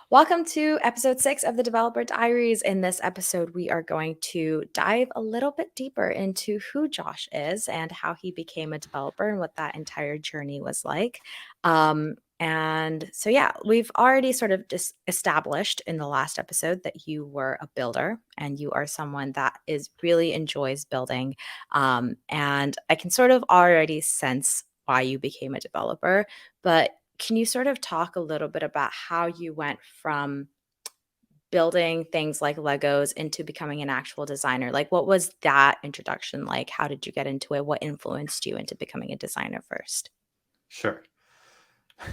Welcome to episode 6 of the Developer Diaries. In this episode, we are going to dive a little bit deeper into who Josh is and how he became a developer and what that entire journey was like. And so, we've already sort of just established in the last episode that you were a builder and you are someone that is really enjoys building. And I can sort of already sense why you became a developer, but can you sort of talk a little bit about how you went from building things like Legos into becoming an actual designer? Like, what was that introduction like? How did you get into it? What influenced you into becoming a designer first? Sure.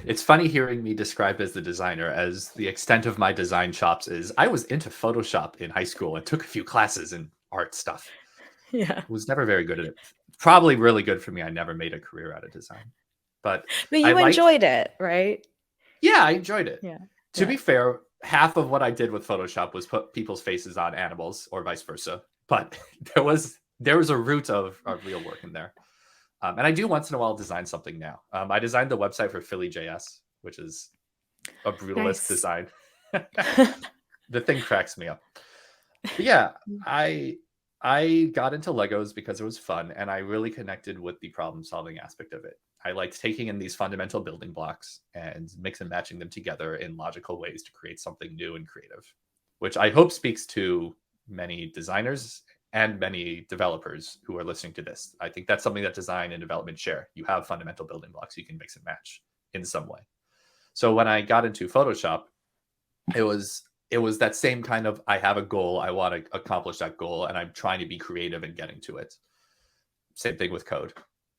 It's funny hearing me described as the designer, as the extent of my design chops is I was into Photoshop in high school and took a few classes in art stuff. Yeah. Was never very good at it. Probably really good for me. I never made a career out of design. But But I you liked, enjoyed it, right? yeah, I enjoyed it. Yeah. To Yeah. be fair, half of what I did with Photoshop was put people's faces on animals or vice versa. But there was a root of real work in there. And I do once in a while design something now. I designed the website for Philly.js, which is a brutalist Nice. design. The thing cracks me up. But yeah, I got into Legos because it was fun and I really connected with the problem solving aspect of it. I liked taking in these fundamental building blocks and mix and matching them together in logical ways to create something new and creative, which I hope speaks to many designers and many developers who are listening to this. I think that's something that design and development share. You have fundamental building blocks you can mix and match in some way. So when I got into Photoshop, it was that same kind of I have a goal, I want to accomplish that goal, and I'm trying to be creative and getting to it. Same thing with code.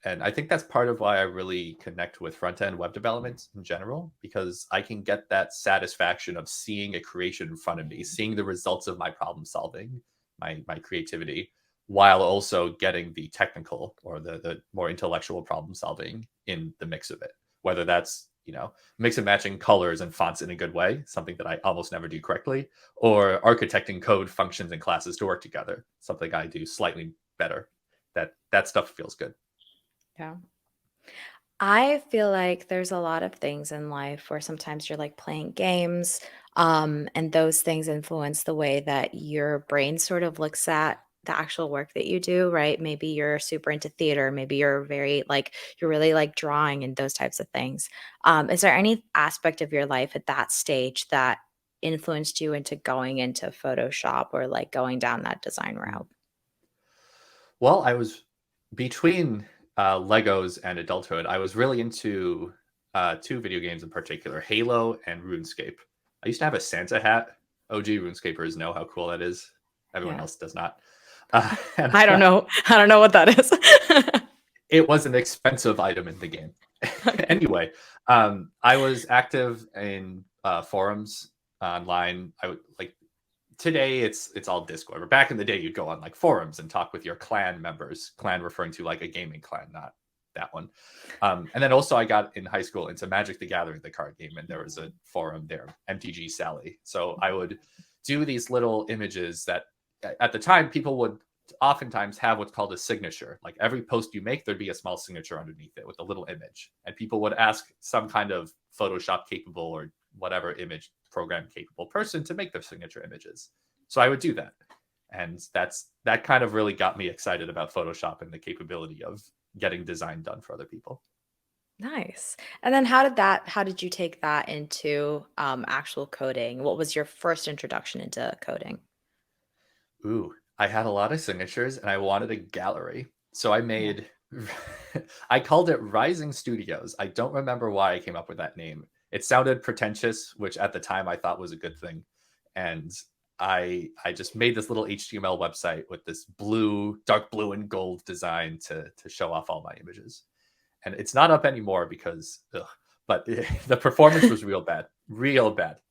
And I think that's part of why I really connect with front end web development in general, because I can get that satisfaction of seeing a creation in front of me, seeing the results of my problem solving, my creativity, while also getting the technical or the more intellectual problem solving in the mix of it. Whether that's, mix and matching colors and fonts in a good way, something that I almost never do correctly, or architecting code functions and classes to work together, something I do slightly better. That stuff feels good. Yeah. I feel like there's a lot of things in life where sometimes you're like playing games, and those things influence the way that your brain sort of looks at the actual work that you do, right? Maybe you're super into theater, maybe you're very like you're really like drawing and those types of things. Is there any aspect of your life at that stage that influenced you into going into Photoshop or like going down that design route? Well, I was between Legos and adulthood. I was really into two video games in particular, Halo and RuneScape. I used to have a Santa hat. OG RuneScapers know how cool that is. Everyone Yeah. else does not. And I don't know. I don't know what that is. it was an expensive item in the game. Okay. Anyway, I was active in forums online. I would like today it's all Discord. But back in the day, you'd go on like forums and talk with your clan members. Clan referring to like a gaming clan, not that one. And then also I got in high school into Magic the Gathering, the card game, and there was a forum there, MTG Sally. So I would do these little images that at the time people would oftentimes have what's called a signature. Like every post you make, there'd be a small signature underneath it with a little image. And people would ask some kind of Photoshop capable or whatever image program capable person to make their signature images. So I would do that. And that kind of really got me excited about Photoshop and the capability of getting design done for other people. Nice. And then how did you take that into actual coding? What was your first introduction into coding? Ooh, I had a lot of signatures and I wanted a gallery. So I Yeah. made I called it Rising Studios. I don't remember why I came up with that name. It sounded pretentious, which at the time I thought was a good thing. And I just made this little HTML website with this blue, dark blue and gold design to show off all my images. And it's not up anymore because but the performance was real bad.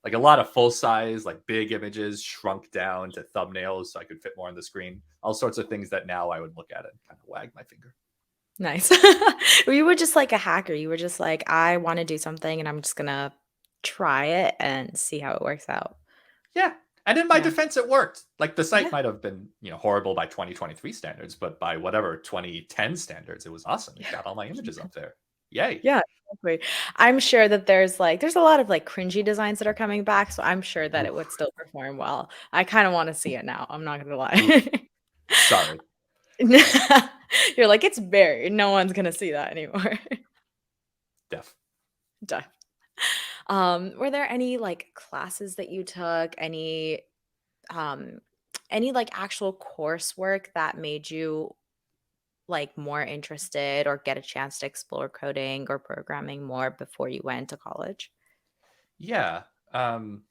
Like a lot of full size, like big images shrunk down to thumbnails so I could fit more on the screen. All sorts of things that now I would look at and kind of wag my finger. Nice. You were just like a hacker. You were just like, I want to do something and I'm just gonna try it and see how it works out. Yeah. And in my Yeah. defense, it worked. Like the site Yeah. might have been, horrible by 2023 standards, but by whatever 2010 standards, it was awesome. It Yeah. got all my images up there. Yay. Yeah. Exactly. I'm sure that there's a lot of, like, cringy designs that are coming back, so I'm sure that it would Oof, still perform well. I kinda wanna see it now, I'm not gonna oof. lie. Sorry, You're like, "It's buried, no one's gonna see that anymore." Def. Done. Were there any, like, classes that you took, um any, like, actual coursework that made you, like, more interested or get a chance to explore coding or programming more before you went to college? Yeah. Um,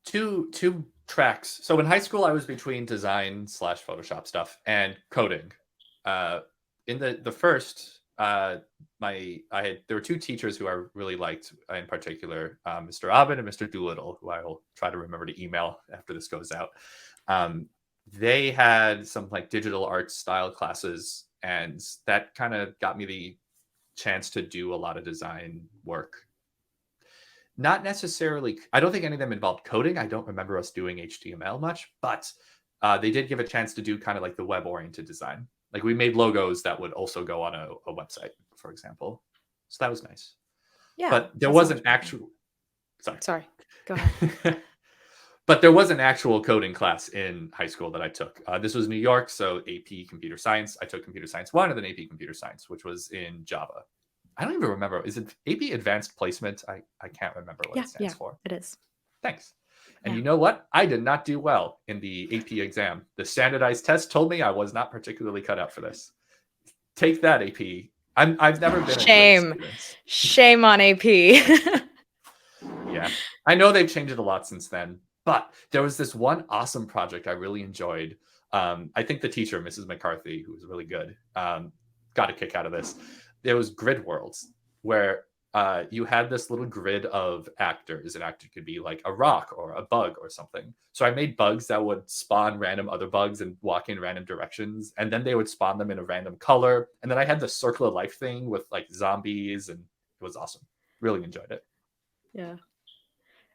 two tracks. So in high school, I was between design slash Photoshop stuff and coding. Uh, in the first, my I had there were two teachers who I really liked in particular, Mr. Abed and Mr. Doolittle, who I will try to remember to email after this goes out. Um, they had some like digital arts style classes, and that kind of got me the chance to do a lot of design work. Not necessarily, I don't think any of them involved coding. I don't remember us doing HTML much, but they did give a chance to do kind of like the web oriented design. Like we made logos that would also go on a website, for example. So that was nice. Yeah, But there that was sounds an really fun. actual, sorry. Sorry, go ahead. But there was an actual coding class in high school that I took. This was New York, so AP Computer Science. I took Computer Science 1 and then AP Computer Science, which was in Java. I don't even remember. Is it AP Advanced Placement? I can't remember what Yeah, it stands yeah, for. it is. Thanks. And Yeah. you know what? I did not do well in the AP exam. The standardized test told me I was not particularly cut out for this. Take that, AP. I've never been a great Shame. student. Shame on AP. Yeah. I know they've changed it a lot since then, but there was this one awesome project I really enjoyed. I think the teacher, Mrs. McCarthy, who was really good, got a kick out of this. There was grid worlds where you had this little grid of actors. An actor could be like a rock or a bug or something. So I made bugs that would spawn random other bugs and walk in random directions, and then they would spawn them in a random color. And then I had the circle of life thing with like zombies, and it was awesome. Really enjoyed it. Yeah.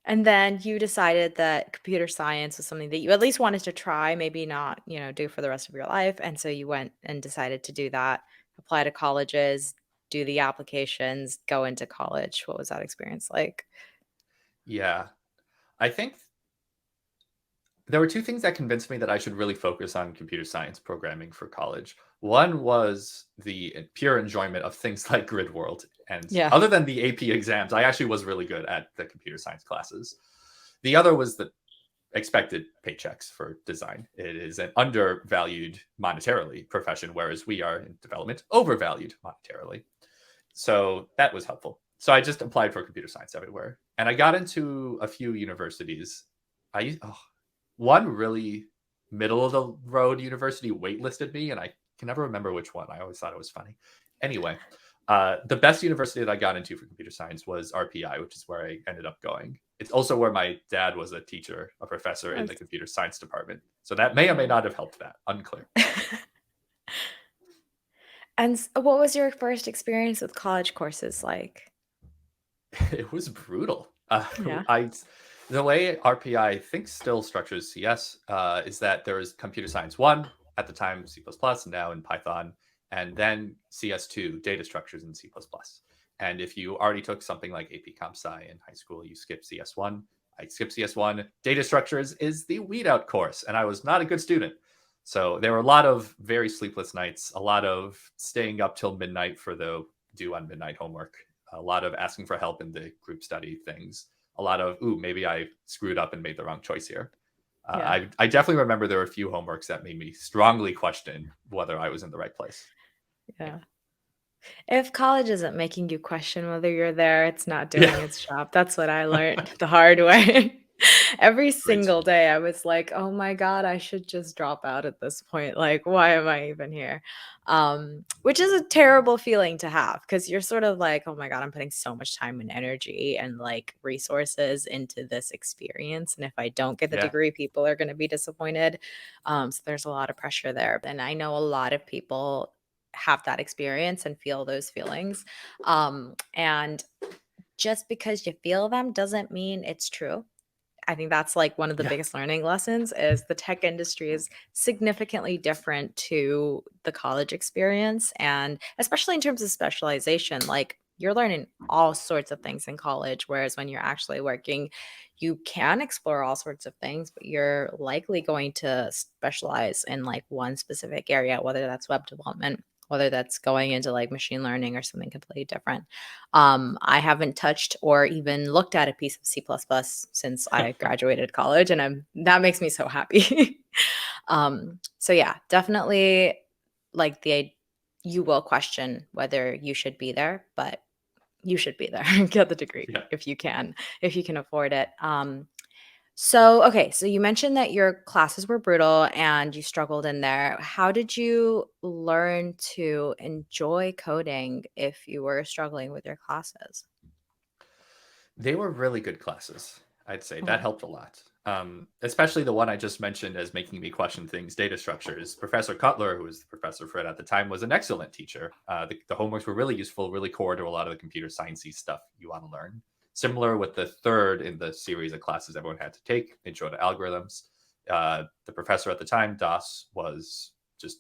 And then you decided that computer science was something that you at least wanted to try, maybe not, do for the rest of your life, and so you went and decided to do that, apply to colleges, do the applications, go into college. What was that experience like? Yeah. I think there were two things that convinced me that I should really focus on computer science programming for college. One was the pure enjoyment of things like Grid World. And Yeah. other than the AP exams, I actually was really good at the computer science classes. The other was the expected paychecks for design. It is an undervalued monetarily profession, whereas we are in development overvalued monetarily. So that was helpful. So I just applied for computer science everywhere, and I got into a few universities. One really middle of the road university waitlisted me, and I can never remember which one. I always thought it was funny. Anyway, the best university that I got into for computer science was RPI, which is where I ended up going. It's also where my dad was a teacher, a professor in the Nice. computer science department. So that may or may Yeah. not have helped that. Unclear. And what was your first experience with college courses like? It was brutal. Yeah. I The way RPI thinks still structures CS is that there is computer science one at the time C++, and now in Python, and then CS2 data structures in C++. And if you already took something like AP Comp Sci in high school, you skip CS1. I skipped CS1. Data structures is the weed out course, and I was not a good student. So there were a lot of very sleepless nights, a lot of staying up till midnight for the due on midnight homework, a lot of asking for help in the group study things, a lot of, ooh, maybe I screwed up and made the wrong choice here. Yeah. I definitely remember there were a few homeworks that made me strongly question whether I was in the right place. Yeah. Yeah. If college isn't making you question whether you're there, it's not doing Yeah. its job. That's what I learned the hard way. Every Great. single day, I was like, "Oh my god, I should just drop out at this point. Like, why am I even here?" Which is a terrible feeling to have because you're sort of like, "Oh my god, I'm putting so much time and energy and like resources into this experience, and if I don't get the Yeah. degree, people are going to be disappointed." So there's a lot of pressure there, and I know a lot of people have that experience and feel those feelings. And just because you feel them doesn't mean it's true. I think that's like one of the Yeah. biggest learning lessons is the tech industry is significantly different to the college experience. And especially in terms of specialization, like you're learning all sorts of things in college, whereas when you're actually working, you can explore all sorts of things, but you're likely going to specialize in like one specific area, whether that's web development, whether that's going into like machine learning or something completely different. I haven't touched or even looked at a piece of C++ since I graduated college, and that makes me so happy. So yeah, definitely like you will question whether you should be there, but you should be there and get the degree Yeah. if you can afford it. So, okay, so you mentioned that your classes were brutal and you struggled in there. How did you learn to enjoy coding if you were struggling with your classes? They were really good classes, I'd say. That Okay. helped a lot. Especially the one I just mentioned as making me question things, data structures. Professor Cutler, who was the professor for it at the time, was an excellent teacher. The homeworks were really useful, really core to a lot of the computer sciencey stuff you want to learn. Similar with the third in the series of classes everyone had to take, Intro to Algorithms. The professor at the time, Das, was just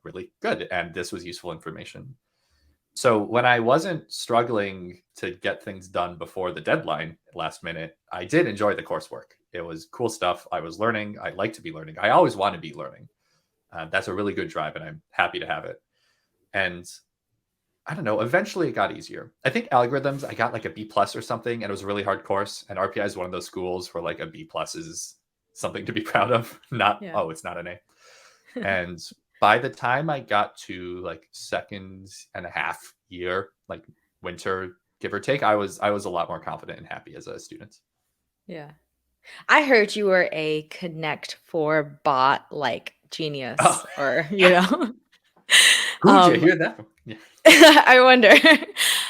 really good, and this was useful information. So when I wasn't struggling to get things done before the deadline last minute, I did enjoy the coursework. It was cool stuff. I was learning. I like to be learning. I always want to be learning. That's a really good drive, and I'm happy to have it. And I don't know. Eventually, it got easier. I think algorithms, I got like a B plus or something, and it was a really hard course. And RPI is one of those schools where like a B plus is something to be proud of. Not Yeah. oh, it's not an A. And by the time I got to like second and a half year, like winter, give or take, I was a lot more confident and happy as a student. Yeah. I heard you were a Connect 4 bot like Oh, genius or, you know. who'd you um hear that from? Yeah. I wonder.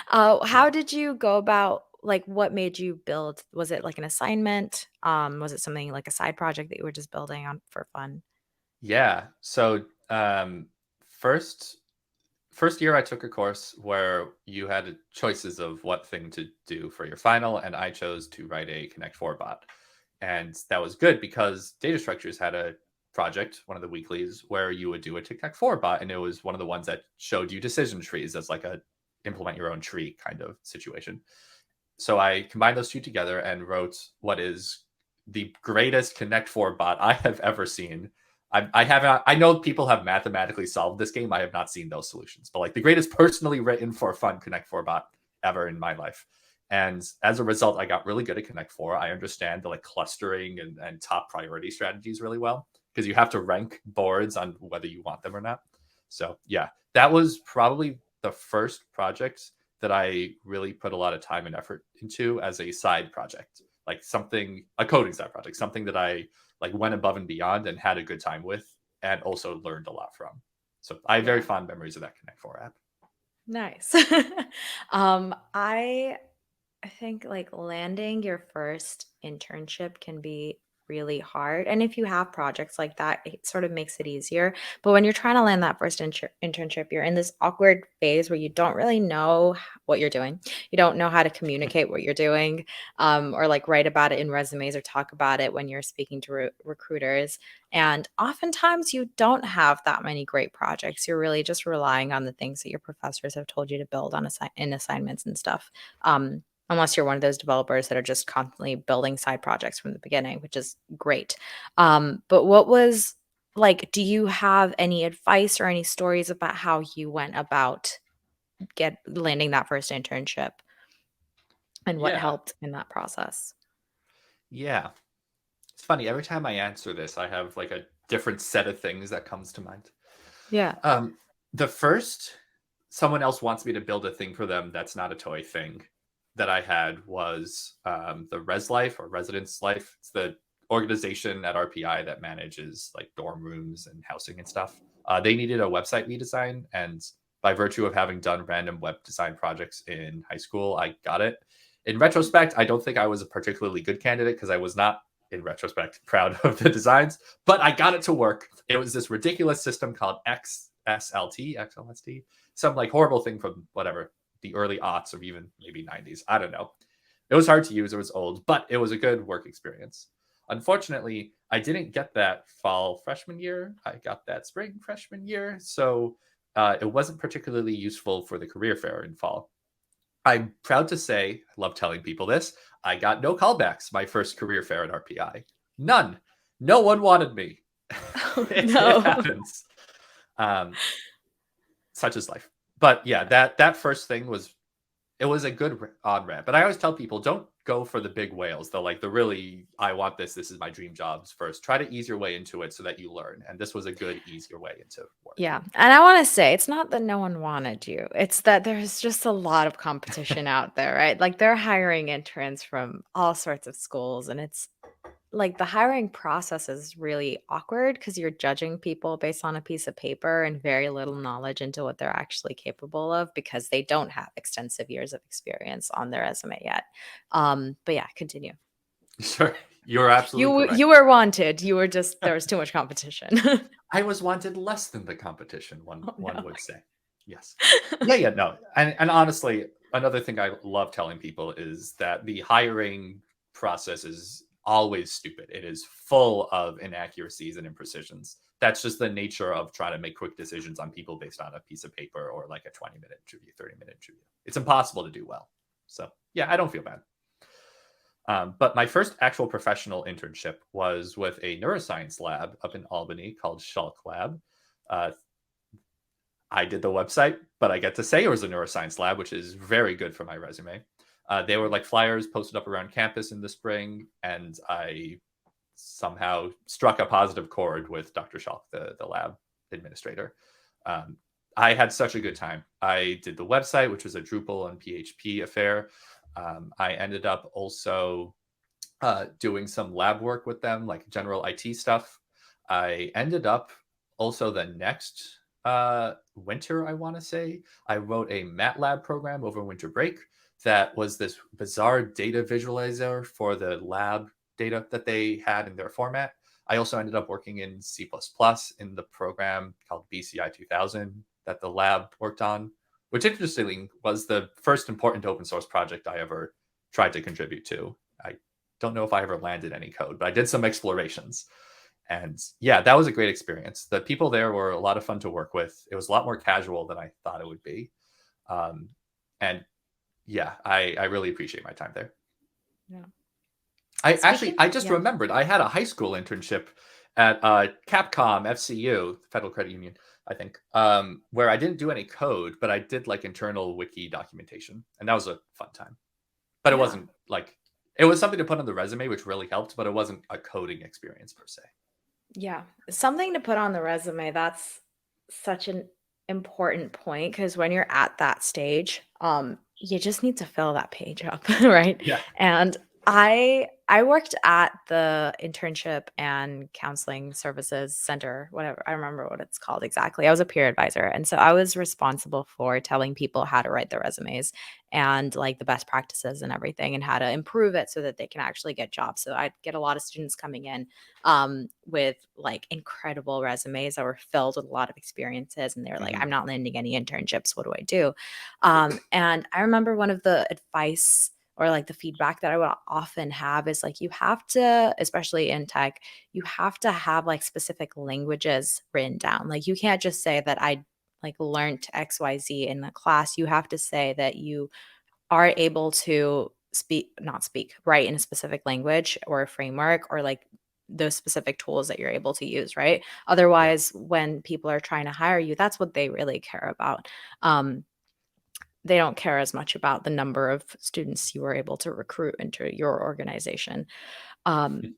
How did you go about like what made you build? Was it like an assignment? Was it something like a side project that you were just building on for fun? Yeah. So first first year I took a course where you had choices of what thing to do for your final, and I chose to write a Connect 4 bot. And that was good because data structures had a project, one of the weeklies, where you would do a tic tac 4 bot. And it was one of the ones that showed you decision trees as like a implement your own tree kind of situation. So I combined those two together and wrote what is the greatest Connect 4 bot I have ever seen. I haven't. I know people have mathematically solved this game. I have not seen those solutions, but like the greatest personally written for fun Connect 4 bot ever in my life. And as a result, I got really good at Connect 4. I understand the like clustering and top priority strategies really well because you have to rank boards on whether you want them or not. So yeah, that was probably the first project that I really put a lot of time and effort into as a side project, like something, a coding side project, something that I like went above and beyond and had a good time with and also learned a lot from. So I have very Yeah. fond memories of that Connect 4 app. Nice. I think like landing your first internship can be really hard. And if you have projects like that, it sort of makes it easier. But when you're trying to land that first internship, you're in this awkward phase where you don't really know what you're doing. You don't know how to communicate what you're doing, or like write about it in resumes or talk about it when you're speaking to recruiters. And oftentimes you don't have that many great projects. You're really just relying on the things that your professors have told you to build on in assignments and stuff. Unless you're one of those developers that are just constantly building side projects from the beginning, which is great. But what was like, do you have any advice or any stories about how you went about get landing that first internship and what Yeah. helped in that process? Yeah. It's funny. Every time I answer this, I have like a different set of things that comes to mind. Yeah. Um, the first, someone else wants me to build a thing for them that's not a toy thing that I had was the Res Life or Residence Life. It's the organization at RPI that manages like dorm rooms and housing and stuff. They needed a website redesign, and by virtue of having done random web design projects in high school, I got it. In retrospect, I don't think I was a particularly good candidate because I was not, in retrospect, proud of the designs, but I got it to work. It was this ridiculous system called XSLT, some like horrible thing from whatever, the early aughts or even maybe 90s. I don't know. It was hard to use. It was old, but it was a good work experience. Unfortunately, I didn't get that fall freshman year. I got that spring freshman year. So it wasn't particularly useful for the career fair in fall. I'm proud to say, I love telling people this, I got no callbacks my first career fair at RPI. None. No one wanted me. Oh, It no. happens. Um, Such is life. But yeah, that first thing was, it was a good on ramp. But I always tell people, don't go for the big whales. The really, I want this. This is my dream jobs first. Try to ease your way into it so that you learn. And this was a good easier way into work. Yeah, and I wanna say, it's not that no one wanted you, it's that there's just a lot of competition out there, right? Like, they're hiring interns from all sorts of schools, and it's like, the hiring process is really awkward because 'cause you're judging people based on a piece of paper and very little knowledge into what they're actually capable of because they don't have extensive years of experience on their resume yet. But yeah, continue. Sure. You're absolutely You correct. were wanted, you were just there was too much competition. I was wanted less than the competition, Oh, one no. would say. Yes. Yeah, no. And honestly, another thing I love telling people is that the hiring process is always stupid. It is full of inaccuracies and imprecisions. That's just the nature of trying to make quick decisions on people based on a piece of paper or like a 20-minute interview, 30-minute interview. It's impossible to do well. So, yeah, I don't feel bad. But my first actual professional internship was with a neuroscience lab up in Albany called Shulk Lab. Uh, I did the website, but I get to say it was a neuroscience lab, which is very good for my resume. They were like flyers posted up around campus in the spring, and I somehow struck a positive chord with Dr. Shulk, the lab administrator. Um, I had such a good time. I did the website, which was a Drupal and PHP affair. I ended up also doing some lab work with them, like general IT stuff. I ended up also the next winter, I want to say, I wrote a MATLAB program over winter break that was this bizarre data visualizer for the lab data that they had in their format. I also ended up working in C++ in the program called BCI 2000 that the lab worked on, which interestingly was the first important open source project I ever tried to contribute to. I don't know if I ever landed any code, but I did some explorations. And yeah, that was a great experience. The people there were a lot of fun to work with. It was a lot more casual than I thought it would be. Um, and yeah, I really appreciate my time there. Yeah. I Speaking just yeah. remembered I had a high school internship at Capcom FCU, Federal Credit Union, I think, where I didn't do any code, but I did like internal wiki documentation, and that was a fun time. But it Yeah. wasn't like, it was something to put on the resume, which really helped, but it wasn't a coding experience per se. Yeah. Something to put on the resume, that's such an important point because when you're at that stage, you just need to fill that page up, right? Yeah. And I worked at the internship and counseling services center, whatever. I remember what it's called exactly. I was a peer advisor, and so I was responsible for telling people how to write their resumes and like the best practices and everything and how to improve it so that they can actually get jobs. So I'd get a lot of students coming in with like incredible resumes that were filled with a lot of experiences. And they were like, Mhm. I'm not landing any internships. What do I do? And I remember one of the advice or like the feedback that I would often have is like, you have to, especially in tech, you have to have like specific languages written down. Like, you can't just say that I like learned XYZ in the class. You have to say that you are able to not speak, write in a specific language or a framework or like those specific tools that you're able to use, right? Yeah. Otherwise, when people are trying to hire you, that's what they really care about. Um, they don't care as much about the number of students you were able to recruit into your organization. Um,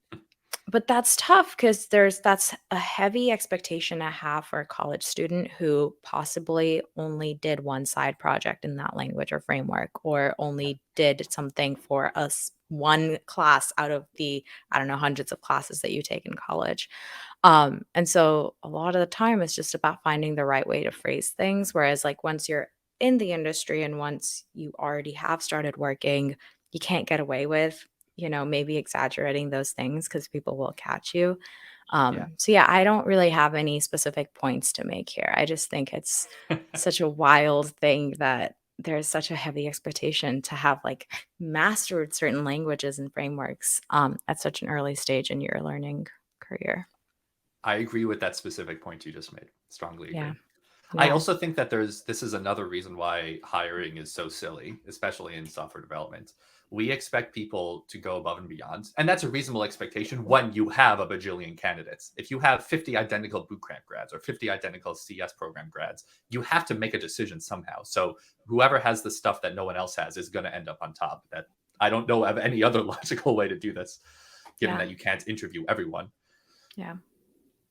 but that's tough because that's a heavy expectation to have for a college student who possibly only did one side project in that language or framework, or only did something for us one class out of the, I don't know, hundreds of classes that you take in college. And so a lot of the time it's just about finding the right way to phrase things. Whereas like once you're in the industry and once you already have started working, you can't get away with, maybe exaggerating those things because people will catch you. Yeah. So yeah, I don't really have any specific points to make here. I just think it's such a wild thing that there's such a heavy expectation to have like mastered certain languages and frameworks at such an early stage in your learning career. I agree with that specific point you just made. Strongly Yeah. agree. I Yeah. also think that this is another reason why hiring is so silly, especially in software development. We expect people to go above and beyond, and that's a reasonable expectation when you have a bajillion candidates. If you have 50 identical bootcamp grads or 50 identical CS program grads, you have to make a decision somehow. So whoever has the stuff that no one else has is going to end up on top. That I don't know of any other logical way to do this, given Yeah. that you can't interview everyone. Yeah.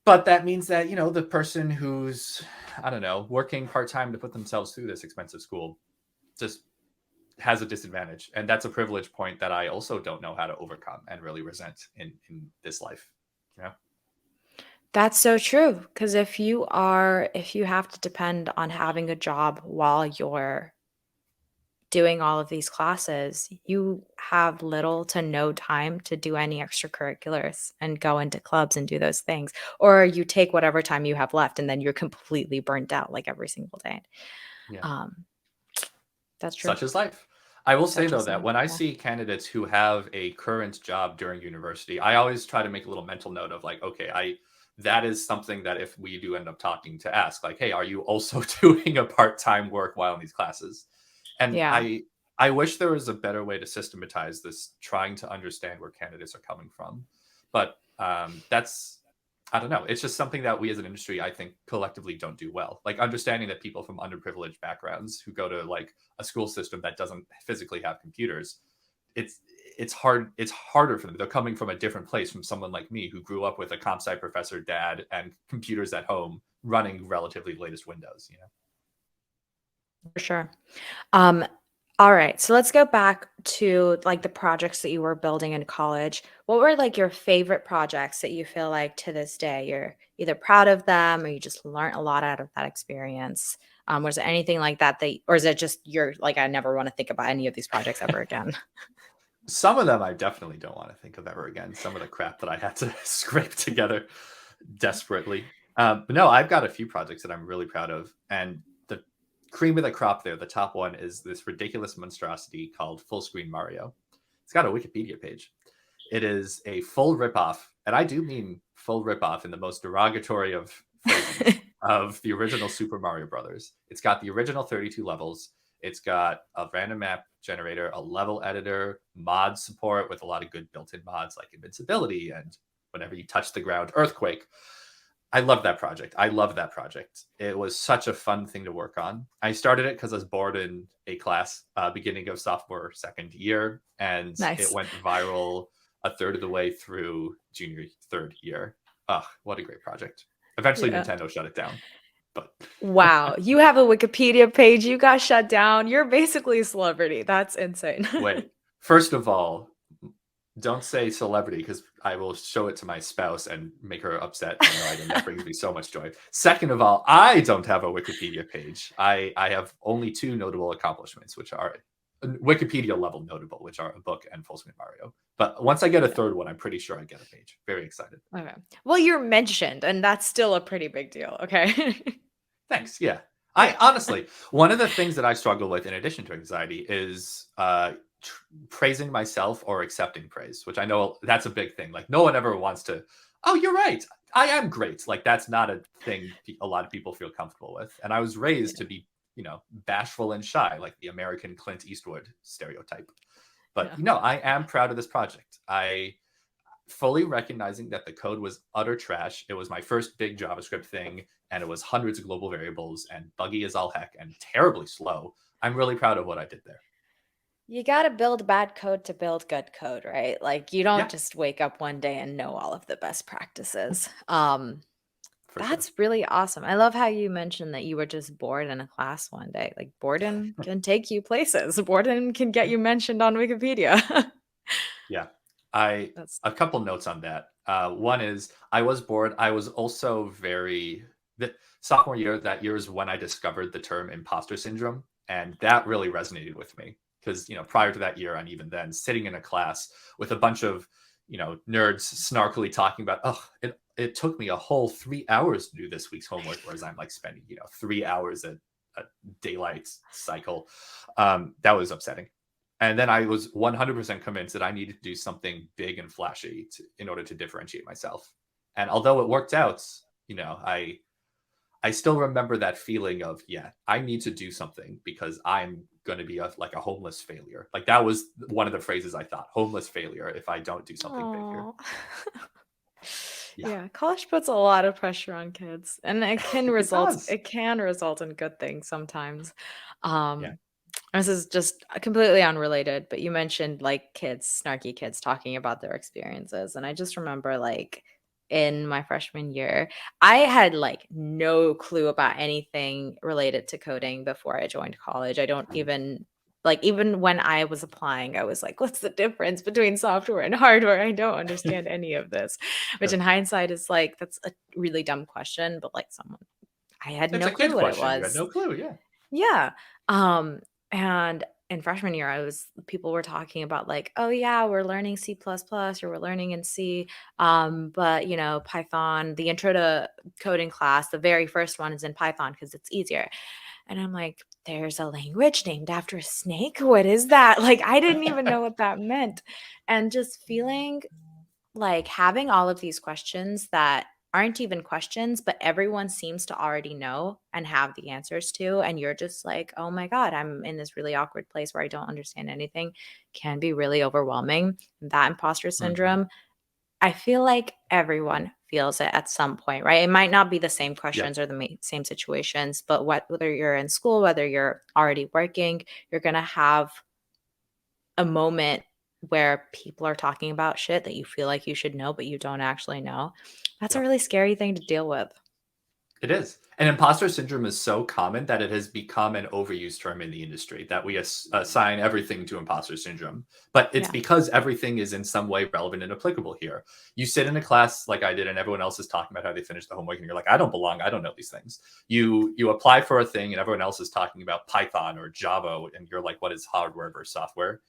But that means that, the person who's, I don't know, working part-time to put themselves through this expensive school just has a disadvantage. And that's a privilege point that I also don't know how to overcome and really resent in this life. You know? That's so true. Because if you have to depend on having a job while you're doing all of these classes, you have little to no time to do any extracurriculars and go into clubs and do those things. Or you take whatever time you have left and then you're completely burnt out like every single day. Yeah. Um, that's true. Such is life. I will say Such though as that life. when I Yeah. see candidates who have a current job during university, I always try to make a little mental note of like, okay, I that is something that if we do end up talking to ask, like, hey, are you also doing a part-time work while in these classes? And Yeah. I wish there was a better way to systematize this, trying to understand where candidates are coming from. But that's I don't know. It's just something that we as an industry, I think, collectively don't do well. Like understanding that people from underprivileged backgrounds who go to like a school system that doesn't physically have computers, it's it's hard. It's harder for them. They're coming from a different place from someone like me who grew up with a comp sci professor dad and computers at home running relatively latest Windows. For sure. Um, all right. So let's go back to like the projects that you were building in college. What were like your favorite projects that you feel like to this day you're either proud of them or you just learned a lot out of that experience? Was there anything like that or is it just you're like, I never want to think about any of these projects ever again? Some of them I definitely don't want to think of ever again. Some of the crap that I had to scrape together desperately. But no, I've got a few projects that I'm really proud of. And the cream of the crop there, the top one is this ridiculous monstrosity called Full Screen Mario. It's got a Wikipedia page. It is a full ripoff, and I do mean full ripoff in the most derogatory of phrasings of the original Super Mario Brothers. It's got the original 32 levels. It's got a random map generator, a level editor, mod support with a lot of good built-in mods like invincibility and whenever you touch the ground, earthquake. I love that project. I love that project. It was such a fun thing to work on. I started it because I was bored in a class beginning of sophomore second year, and it Nice. went viral a third of the way through junior third year. Ugh, what a great project. Eventually, Yeah. Nintendo shut it down, but Wow. You have a Wikipedia page. You got shut down. You're basically a celebrity. That's insane. wait. First of all, don't say celebrity because I will show it to my spouse and make her upset in a night, and that brings me so much joy. Second of all, I don't have a Wikipedia page. I have only two notable accomplishments, which are Wikipedia level notable, which are a book and Full Screen Mario. But once I get a third one, I'm pretty sure I get a page. Very excited. Okay. Well, you're mentioned, and that's still a pretty big deal. Okay. Thanks. Yeah. I Yeah. honestly, one of the things that I struggle with in addition to anxiety is praising myself or accepting praise, which I know that's a big thing. Like no one ever wants to, oh, you're right. I am great. Like that's not a thing a lot of people feel comfortable with. And I was raised Yeah. to be, bashful and shy, like the American Clint Eastwood stereotype. But Yeah. I am proud of this project. I fully recognizing that the code was utter trash. It was my first big JavaScript thing, and it was hundreds of global variables and buggy as all heck and terribly slow. I'm really proud of what I did there. You got to build bad code to build good code, right? Like you don't Yeah, just wake up one day and know all of the best practices. for sure. That's really awesome. I love how you mentioned that you were just bored in a class one day. Like boredom can take you places. Boredom can get you mentioned on Wikipedia. Yeah. I That's A couple notes on that. One is I was bored. I was also very the sophomore year. That year is when I discovered the term imposter syndrome, and that really resonated with me because prior to that year, and even then, sitting in a class with a bunch of nerds snarkily talking about, oh, it took me a whole 3 hours to do this week's homework, whereas I'm like spending 3 hours at a daylight cycle. That was upsetting. And then I was 100% convinced that I needed to do something big and flashy in order to differentiate myself. And although it worked out, I still remember that feeling of, yeah, I need to do something because I'm going to be like a homeless failure. Like that was one of the phrases I thought, homeless failure, if I don't do something big here. Oh. Yeah, Yeah, college puts a lot of pressure on kids, and it can it result does. it can result in good things sometimes. Yeah. Um, this is just completely unrelated, but you mentioned like kids, snarky kids talking about their experiences, and I just remember like in my freshman year, I had like no clue about anything related to coding before I joined college. I don't even like even when I was applying, I was like, what's the difference between software and hardware? I don't understand any of this. Which in hindsight is like that's a really dumb question, but like someone I had It's no a kid clue what it question. You had was. no clue. Yeah. Yeah. And in freshman year, people were talking about like, oh yeah, we're learning C++ or we're learning in C. But you know, Python, the intro to coding class, the very first one is in Python because it's easier. And I'm like, there's a language named after a snake. What is that? Like, I didn't even know what that meant. And just feeling like having all of these questions that aren't even questions, but everyone seems to already know and have the answers to. And you're just like, oh my God, I'm in this really awkward place where I don't understand anything, can be really overwhelming. That imposter Mhm. syndrome, I feel like everyone feels it at some point, right? It might not be the same Yep. questions or the same situations, but whether you're in school, whether you're already working, you're going to have a moment where people are talking about shit that you feel like you should know, but you don't actually know. That's a Yep. really scary thing to deal with. It is. And imposter syndrome is so common that it has become an overused term in the industry that we assign everything to imposter syndrome. But it's Yeah. because everything is in some way relevant and applicable here. You sit in a class like I did, and everyone else is talking about how they finished the homework, and you're like, I don't belong. I don't know these things. You apply for a thing, and everyone else is talking about Python or Java, and you're like, what is hardware versus software?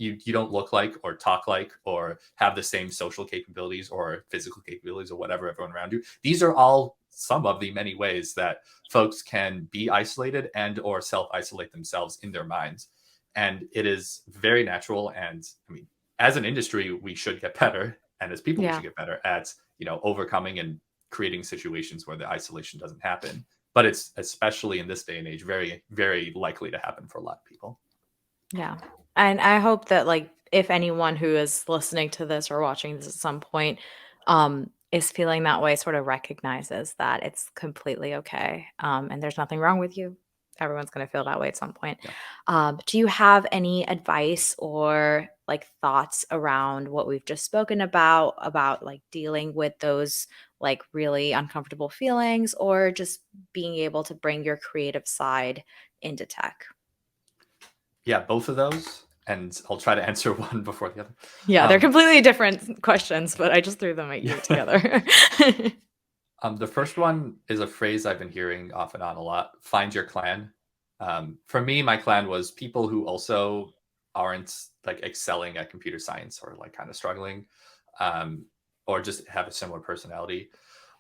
You don't look like or talk like or have the same social capabilities or physical capabilities or whatever everyone around you. These are all some of the many ways that folks can be isolated and or self-isolate themselves in their minds. And it is very natural. And I mean, as an industry, we should get better. And as people, we Yeah. should get better at, overcoming and creating situations where the isolation doesn't happen. But it's especially in this day and age, very, very likely to happen for a lot of people. Yeah. And I hope that like if anyone who is listening to this or watching this at some point is feeling that way sort of recognizes that it's completely okay. And there's nothing wrong with you. Everyone's going to feel that way at some point. Yeah. Do you have any advice or like thoughts around what we've just spoken about like dealing with those like really uncomfortable feelings or just being able to bring your creative side into tech? Yeah, both of those. And I'll try to answer one before the other. Yeah, they're Um, completely different questions, but I just threw them at you yeah. together. The first one is a phrase I've been hearing off and on a lot: find your clan. For me, my clan was people who also aren't like excelling at computer science or like kind of struggling, um, or just have a similar personality.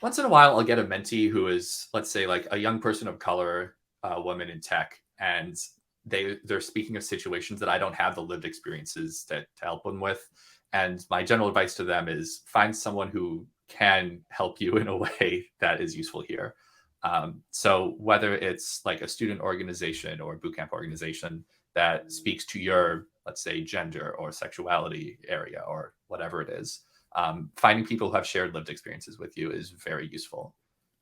Once in a while, I'll get a mentee who is, let's say, like a young person of color, woman in tech, and they're speaking of situations that I don't have the lived experiences to help them with. And my general advice to them is find someone who can help you in a way that is useful here. So whether it's like a student organization or a bootcamp organization that speaks to your, let's say, gender or sexuality area or whatever it is, finding people who have shared lived experiences with you is very useful.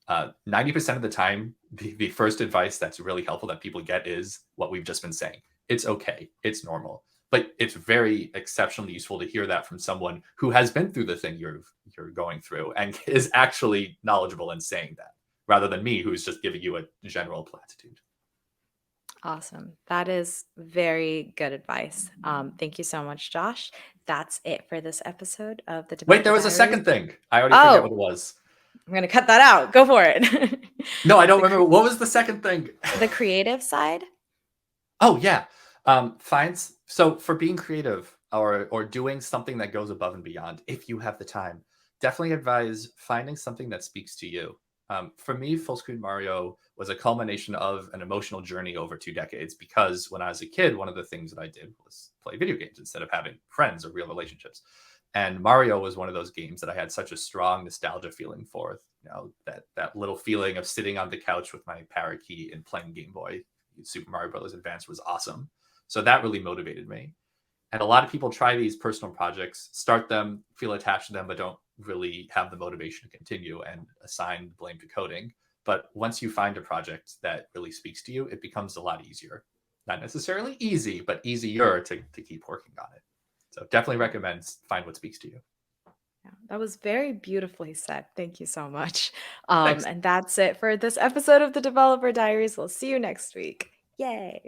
90% of the time, the first advice that's really helpful that people get is what we've just been saying. It's okay. It's normal. But it's very exceptionally useful to hear that from someone who has been through the thing you're going through and is actually knowledgeable in saying that, rather than me who's just giving you a general platitude. Awesome. That is very good advice. Thank you so much, Josh. That's it for this episode of the Wait, Developer there was a Diaries. second thing. I already forget what Oh, it was. I'm going to cut that out. Go for it. No, I don't the, cre- remember. What was the second thing? the creative side? Oh yeah. Finds so for being creative or doing something that goes above and beyond, if you have the time, definitely advise finding something that speaks to you. For me, Full Screen Mario was a culmination of an emotional journey over 2 decades because when I was a kid, one of the things that I did was play video games instead of having friends or real relationships. And Mario was one of those games that I had such a strong nostalgia feeling for. That little feeling of sitting on the couch with my parakeet and playing Game Boy Super Mario Bros. Advance was awesome. So that really motivated me. And a lot of people try these personal projects, start them, feel attached to them, but don't really have the motivation to continue and assign blame to coding. But once you find a project that really speaks to you, it becomes a lot easier. Not necessarily easy, but easier to keep working on it. So definitely Yeah. recommend find what speaks to you. Yeah, that was very beautifully said. Thank you so much. Thanks. And that's it for this episode of the Developer Diaries. We'll see you next week. Yay.